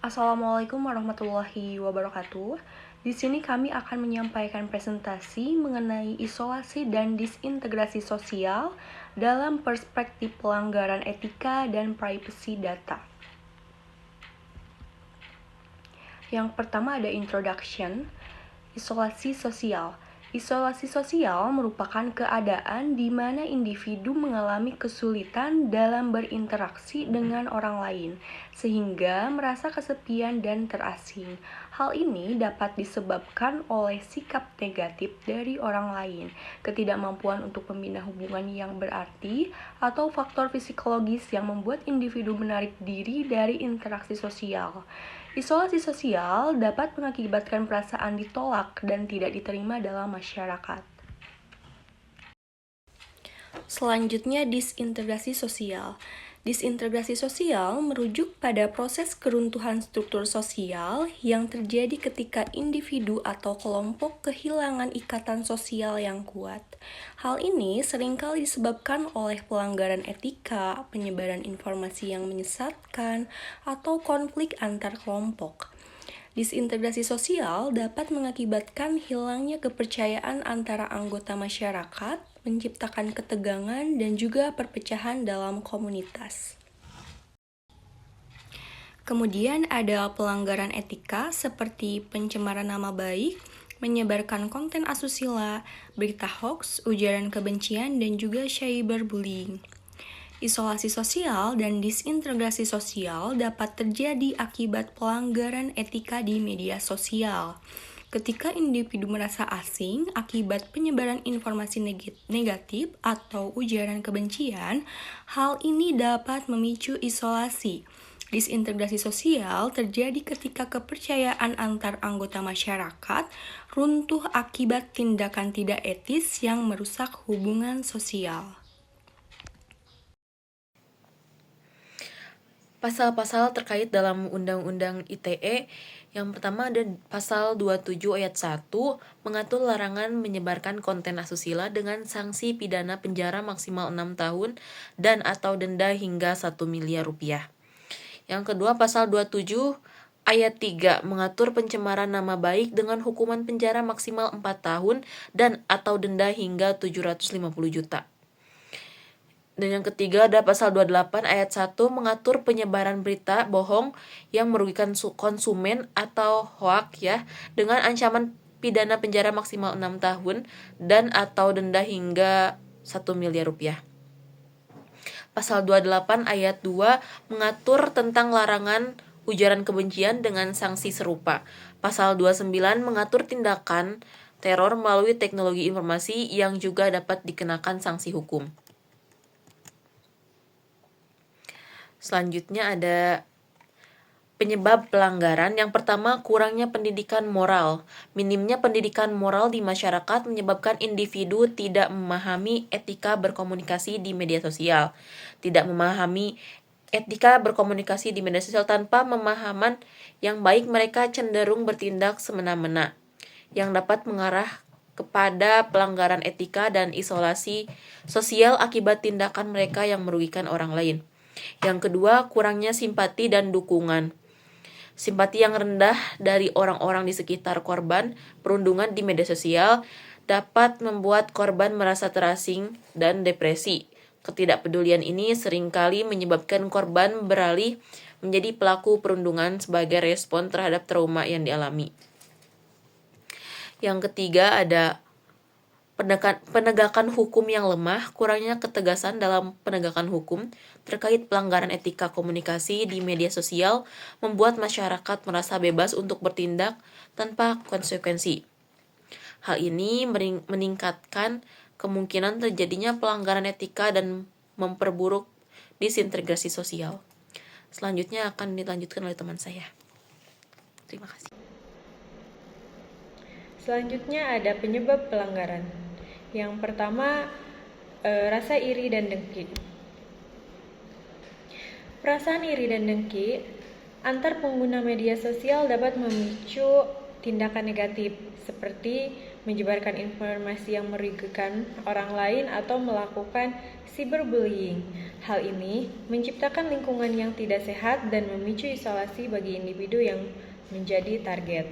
Assalamualaikum warahmatullahi wabarakatuh. Di sini kami akan menyampaikan presentasi mengenai isolasi dan disintegrasi sosial dalam perspektif pelanggaran etika dan privacy data. Yang pertama ada introduction, isolasi sosial. Isolasi sosial merupakan keadaan di mana individu mengalami kesulitan dalam berinteraksi dengan orang lain, sehingga merasa kesepian dan terasing. Hal ini dapat disebabkan oleh sikap negatif dari orang lain, ketidakmampuan untuk membina hubungan yang berarti, atau faktor psikologis yang membuat individu menarik diri dari interaksi sosial. Isolasi sosial dapat mengakibatkan perasaan ditolak dan tidak diterima dalam masyarakat. Selanjutnya, disintegrasi sosial. Disintegrasi sosial merujuk pada proses keruntuhan struktur sosial yang terjadi ketika individu atau kelompok kehilangan ikatan sosial yang kuat. Hal ini seringkali disebabkan oleh pelanggaran etika, penyebaran informasi yang menyesatkan, atau konflik antar kelompok. Disintegrasi sosial dapat mengakibatkan hilangnya kepercayaan antara anggota masyarakat, menciptakan ketegangan, dan juga perpecahan dalam komunitas. Kemudian ada pelanggaran etika seperti pencemaran nama baik, menyebarkan konten asusila, berita hoax, ujaran kebencian, dan juga cyberbullying. Isolasi sosial dan disintegrasi sosial dapat terjadi akibat pelanggaran etika di media sosial. Ketika individu merasa asing akibat penyebaran informasi negatif atau ujaran kebencian, hal ini dapat memicu isolasi. Disintegrasi sosial terjadi ketika kepercayaan antar anggota masyarakat runtuh akibat tindakan tidak etis yang merusak hubungan sosial. Pasal-pasal terkait dalam Undang-Undang ITE. Yang pertama ada pasal 27 ayat 1 mengatur larangan menyebarkan konten asusila dengan sanksi pidana penjara maksimal 6 tahun dan atau denda hingga 1 miliar rupiah. Yang kedua pasal 27 ayat 3 mengatur pencemaran nama baik dengan hukuman penjara maksimal 4 tahun dan atau denda hingga 750 juta. Dan yang ketiga ada pasal 28 ayat 1 mengatur penyebaran berita bohong yang merugikan konsumen atau hoax dengan ancaman pidana penjara maksimal 6 tahun dan atau denda hingga 1 miliar rupiah. Pasal 28 ayat 2 mengatur tentang larangan ujaran kebencian dengan sanksi serupa. Pasal 29 mengatur tindakan teror melalui teknologi informasi yang juga dapat dikenakan sanksi hukum. Selanjutnya ada penyebab pelanggaran. Yang pertama, kurangnya pendidikan moral. Minimnya pendidikan moral di masyarakat menyebabkan individu tidak memahami etika berkomunikasi di media sosial. Tidak memahami etika berkomunikasi di media sosial tanpa pemahaman yang baik, mereka cenderung bertindak semena-mena, yang dapat mengarah kepada pelanggaran etika dan isolasi sosial akibat tindakan mereka yang merugikan orang lain. Yang kedua, kurangnya simpati dan dukungan. Simpati yang rendah dari orang-orang di sekitar korban perundungan di media sosial dapat membuat korban merasa terasing dan depresi. Ketidakpedulian ini seringkali menyebabkan korban beralih menjadi pelaku perundungan sebagai respon terhadap trauma yang dialami. Yang ketiga ada penegakan hukum yang lemah. Kurangnya ketegasan dalam penegakan hukum terkait pelanggaran etika komunikasi di media sosial membuat masyarakat merasa bebas untuk bertindak tanpa konsekuensi. Hal ini meningkatkan kemungkinan terjadinya pelanggaran etika dan memperburuk disintegrasi sosial. Selanjutnya akan dilanjutkan oleh teman saya. Terima kasih. Selanjutnya ada penyebab pelanggaran. Yang pertama, rasa iri dan dengki. Perasaan iri dan dengki antar pengguna media sosial dapat memicu tindakan negatif seperti menyebarkan informasi yang merugikan orang lain atau melakukan cyberbullying. Hal ini menciptakan lingkungan yang tidak sehat dan memicu isolasi bagi individu yang menjadi target.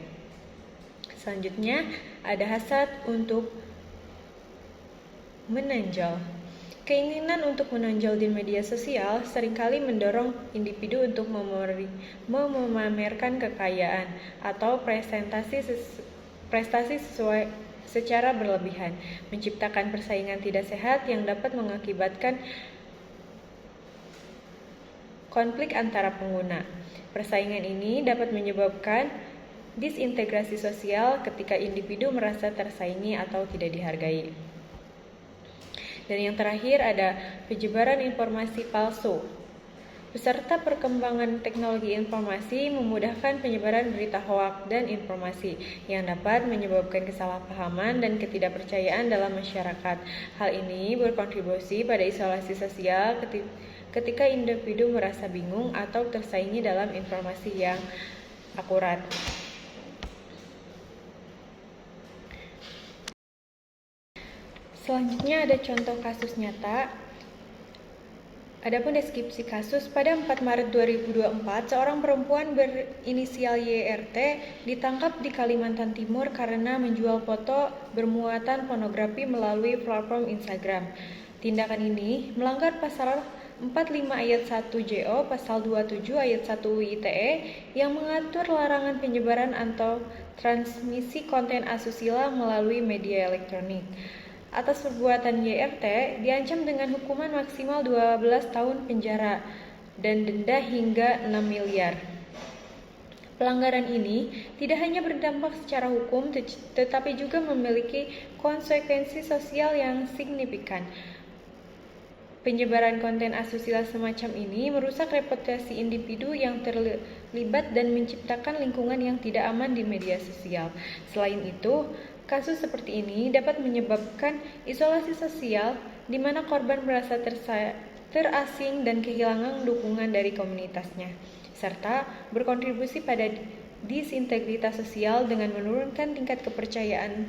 Selanjutnya, ada hasad untuk menonjol. Keinginan untuk menonjol di media sosial seringkali mendorong individu untuk memamerkan kekayaan atau prestasi secara berlebihan, menciptakan persaingan tidak sehat yang dapat mengakibatkan konflik antara pengguna. Persaingan ini dapat menyebabkan disintegrasi sosial ketika individu merasa tersaingi atau tidak dihargai. Dan yang terakhir ada penyebaran informasi palsu. Beserta perkembangan teknologi informasi memudahkan penyebaran berita hoaks dan informasi yang dapat menyebabkan kesalahpahaman dan ketidakpercayaan dalam masyarakat. Hal ini berkontribusi pada isolasi sosial ketika individu merasa bingung atau tersaingi dalam informasi yang akurat. Selanjutnya ada contoh kasus nyata. Adapun deskripsi kasus, pada 4 Maret 2024, seorang perempuan berinisial YRT ditangkap di Kalimantan Timur karena menjual foto bermuatan pornografi melalui platform Instagram. Tindakan ini melanggar pasal 45 ayat 1 JO, pasal 27 ayat 1 ITE yang mengatur larangan penyebaran atau transmisi konten asusila melalui media elektronik. Atas perbuatan YRT diancam dengan hukuman maksimal 12 tahun penjara dan denda hingga 6 miliar. Pelanggaran ini tidak hanya berdampak secara hukum tetapi juga memiliki konsekuensi sosial yang signifikan. Penyebaran konten asusila semacam ini merusak reputasi individu yang terlibat dan menciptakan lingkungan yang tidak aman di media sosial. Selain itu, kasus seperti ini dapat menyebabkan isolasi sosial di mana korban merasa terasing dan kehilangan dukungan dari komunitasnya, serta berkontribusi pada disintegritas sosial dengan menurunkan tingkat kepercayaan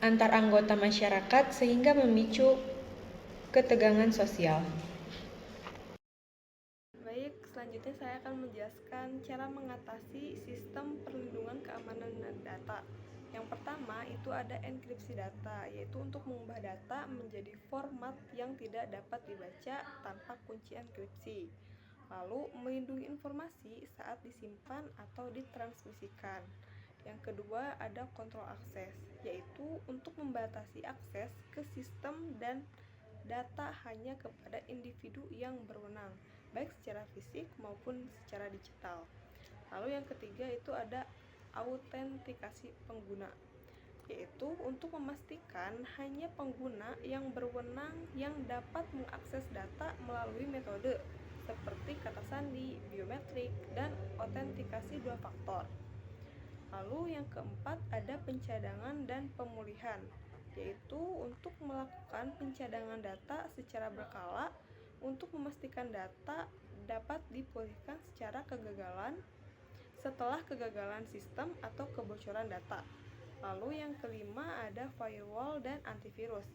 antar anggota masyarakat sehingga memicu ketegangan sosial. Baik, selanjutnya saya akan menjelaskan cara mengatasi sistem perlindungan keamanan data. Yang pertama itu ada enkripsi data, yaitu untuk mengubah data menjadi format yang tidak dapat dibaca tanpa kunci enkripsi. Lalu, melindungi informasi saat disimpan atau ditransmisikan. Yang kedua ada kontrol akses, yaitu untuk membatasi akses ke sistem dan data hanya kepada individu yang berwenang, baik secara fisik maupun secara digital. Lalu yang ketiga itu ada autentikasi pengguna, yaitu untuk memastikan hanya pengguna yang berwenang yang dapat mengakses data melalui metode seperti kata sandi, biometrik, dan autentikasi 2 faktor. Lalu yang keempat ada pencadangan dan pemulihan, yaitu untuk melakukan pencadangan data secara berkala untuk memastikan data dapat dipulihkan secara setelah kegagalan sistem atau kebocoran data. Lalu yang kelima ada firewall dan antivirus,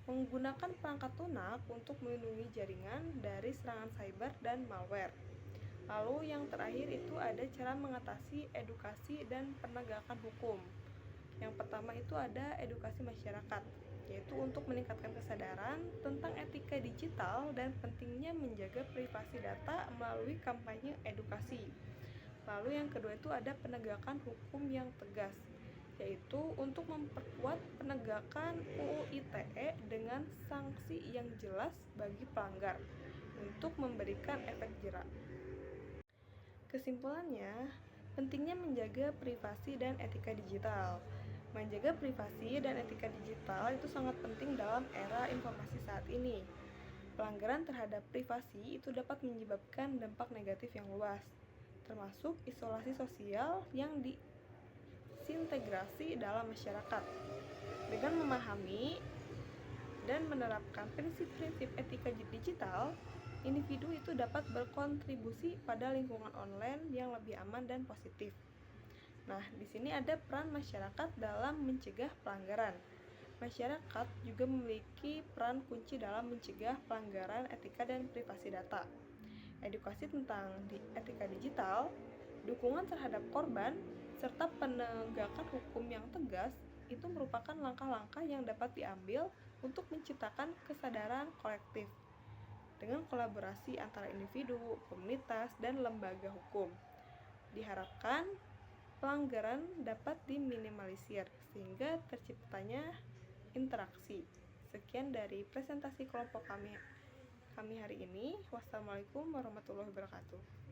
menggunakan perangkat lunak untuk melindungi jaringan dari serangan cyber dan malware. Lalu yang terakhir itu ada cara mengatasi edukasi dan penegakan hukum. Yang pertama itu ada edukasi masyarakat, yaitu untuk meningkatkan kesadaran tentang etika digital dan pentingnya menjaga privasi data melalui kampanye edukasi. Lalu yang kedua itu ada penegakan hukum yang tegas, yaitu untuk memperkuat penegakan UU ITE dengan sanksi yang jelas bagi pelanggar untuk memberikan efek jera. Kesimpulannya, pentingnya menjaga privasi dan etika digital. Menjaga privasi dan etika digital itu sangat penting dalam era informasi saat ini. Pelanggaran terhadap privasi itu dapat menyebabkan dampak negatif yang luas, termasuk isolasi sosial yang disintegrasi dalam masyarakat. Dengan memahami dan menerapkan prinsip-prinsip etika digital, individu itu dapat berkontribusi pada lingkungan online yang lebih aman dan positif. Nah, di sini ada peran masyarakat dalam mencegah pelanggaran. Masyarakat juga memiliki peran kunci dalam mencegah pelanggaran etika dan privasi data. Edukasi tentang etika digital, dukungan terhadap korban, serta penegakan hukum yang tegas itu merupakan langkah-langkah yang dapat diambil untuk menciptakan kesadaran kolektif dengan kolaborasi antara individu, komunitas, dan lembaga hukum. Diharapkan pelanggaran dapat diminimalisir sehingga terciptanya interaksi. Sekian dari presentasi kelompok kami hari ini. Wassalamualaikum warahmatullahi wabarakatuh.